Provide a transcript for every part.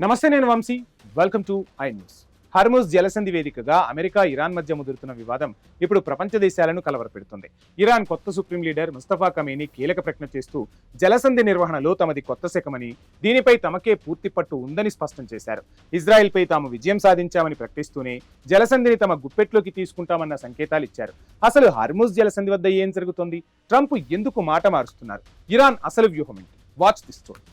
నమస్తే, నేను Vamshi. Welcome to iNews. Hormuz జలసంధి వేదికగా అమెరికా ఇరాన్ మధ్య ముదురుతున్న వివాదం ఇప్పుడు ప్రపంచ దేశాలను కలవరపెడుతుంది. ఇరాన్ కొత్త సుప్రీం లీడర్ ముస్తఫా కమీని కీలక ప్రకటన చేస్తూ జలసంధి నిర్వహణలో తమది కొత్త శకమని, దీనిపై తమకే పూర్తి పట్టు ఉందని స్పష్టం చేశారు. ఇజ్రాయెల్పై తాము విజయం సాధించామని ప్రకటిస్తూనే జలసంధిని తమ గుప్పెట్లోకి తీసుకుంటామన్న సంకేతాలు ఇచ్చారు. అసలు హర్ముజ్ జలసంధి వద్ద ఏం జరుగుతోంది? ట్రంప్ ఎందుకు మాట మారుస్తున్నారు? ఇరాన్ అసలు వ్యూహం ఏంటి? Watch this story.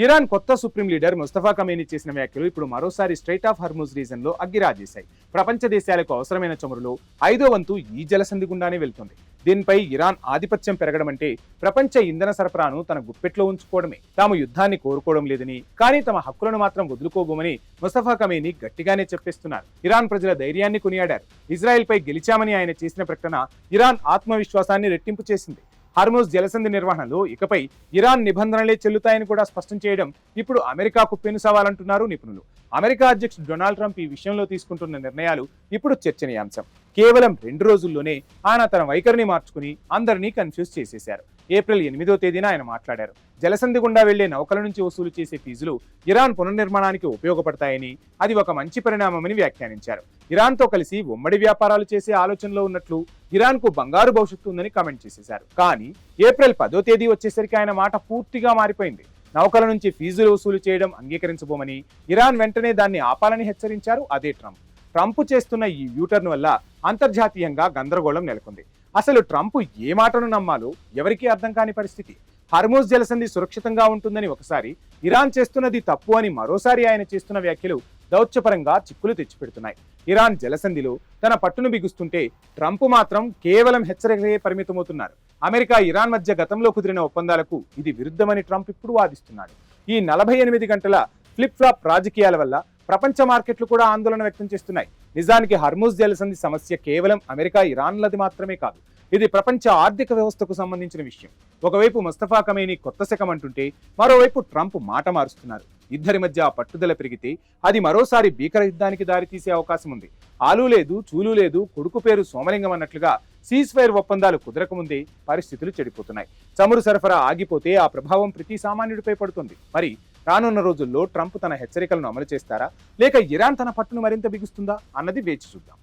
ఇరాన్ కొత్త సుప్రీం లీడర్ ముస్తఫా కమీని చేసిన వ్యాఖ్యలు ఇప్పుడు మరోసారి స్ట్రైట్ ఆఫ్ హర్ముజ్ రీజన్ లో అగ్గిరాజేశాయి. ప్రపంచ దేశాలకు అవసరమైన చమురులో 5వ వంతు ఈ జలసంధి గుండానే వెళ్తుంది. దీనిపై ఇరాన్ ఆధిపత్యం పెరగడం అంటే ప్రపంచ ఇంధన సరఫరాను తన గుప్పెట్లో ఉంచుకోవడమే. తాము యుద్ధాన్ని కోరుకోవడం లేదని, కానీ తమ హక్కులను మాత్రం వదులుకోబోమని ముస్తఫా కమీని గట్టిగానే చెప్పేస్తున్నారు. ఇరాన్ ప్రజల ధైర్యాన్ని కొనియాడారు. ఇజ్రాయెల్ పై గెలిచామని ఆయన చేసిన ప్రకటన ఇరాన్ ఆత్మవిశ్వాసాన్ని రెట్టింపు చేసింది. హర్ముజ్ జలసంధి నిర్వహణలో ఇకపై ఇరాన్ నిబంధనలే చెల్లుతాయని కూడా స్పష్టం చేయడం ఇప్పుడు అమెరికాకు పెను సవాలంటున్నారు నిపుణులు. అమెరికా అధ్యక్షుడు డొనాల్డ్ ట్రంప్ ఈ విషయంలో తీసుకుంటున్న నిర్ణయాలు ఇప్పుడు చర్చనీయాంశం. కేవలం 2 రోజుల్లోనే ఆయన తన వైఖరిని మార్చుకుని అందరినీ కన్ఫ్యూజ్ చేసేశారు. ఏప్రిల్ 8వ తేదీన ఆయన మాట్లాడారు. జలసంధి గుండా వెళ్లే నౌకల నుంచి వసూలు చేసే ఫీజులు ఇరాన్ పునర్నిర్మాణానికి ఉపయోగపడతాయని, అది ఒక మంచి పరిణామమని వ్యాఖ్యానించారు. ఇరాన్తో కలిసి ఉమ్మడి వ్యాపారాలు చేసే ఆలోచనలో ఉన్నట్లు, ఇరాన్కు బంగారు భవిష్యత్తు ఉందని కామెంట్ చేసేశారు. కానీ ఏప్రిల్ 10వ తేదీ వచ్చేసరికి ఆయన మాట పూర్తిగా మారిపోయింది. నౌకల నుంచి ఫీజులు వసూలు చేయడం అంగీకరించబోమని, ఇరాన్ వెంటనే దాన్ని ఆపాలని హెచ్చరించారు అదే ట్రంప్. ట్రంప్ చేస్తున్న ఈ యూటర్న్ వల్ల అంతర్జాతీయంగా గందరగోళం నెలకొంది. అసలు ట్రంప్ ఏ మాటను నమ్మాలో ఎవరికీ అర్థం కాని పరిస్థితి. హర్ముజ్ జలసంధి సురక్షితంగా ఉంటుందని ఒకసారి, ఇరాన్ చేస్తున్నది తప్పు అని మరోసారి ఆయన చేస్తున్న వ్యాఖ్యలు దౌత్యపరంగా చిక్కులు తెచ్చిపెడుతున్నాయి. ఇరాన్ జలసంధిలో తన పట్టును బిగుస్తుంటే ట్రంప్ మాత్రం కేవలం హెచ్చరికలే పరిమితమవుతున్నారు. అమెరికా ఇరాన్ మధ్య గతంలో కుదిరిన ఒప్పందాలకు ఇది విరుద్ధమని ట్రంప్ ఇప్పుడు వాదిస్తున్నాడు. ఈ 48 గంటల ఫ్లిప్ ఫ్లాప్ రాజకీయాల వల్ల ప్రపంచ మార్కెట్లు కూడా ఆందోళన వ్యక్తం చేస్తున్నాయి. నిజానికి హర్ముజ్ జలసంధి సమస్య కేవలం అమెరికా ఇరాన్లది మాత్రమే కాదు, ఇది ప్రపంచ ఆర్థిక వ్యవస్థకు సంబంధించిన విషయం. ఒకవైపు ముస్తఫా కమీని కొత్త శకం అంటుంటే, మరోవైపు ట్రంప్ మాట మారుస్తున్నారు. ఇద్దరి మధ్య పట్టుదల పెరిగితే అది మరోసారి భీకర యుద్ధానికి దారితీసే అవకాశం ఉంది. ఆలు లేదు, చూలు లేదు, కొడుకు పేరు సోమలింగం అన్నట్లుగా సీజ్ ఫైర్ ఒప్పందాలు కుదరకముందే పరిస్థితులు చెడిపోతున్నాయి. చమురు సరఫరా ఆగిపోతే ఆ ప్రభావం ప్రతి సామాన్యుడిపై పడుతుంది. మరి రానున్న రోజుల్లో ట్రంప్ తన హెచ్చరికలను అమలు చేస్తారా, లేక ఇరాన్ తన పట్టును మరింత బిగుస్తుందా అన్నది వేచి చూద్దాం.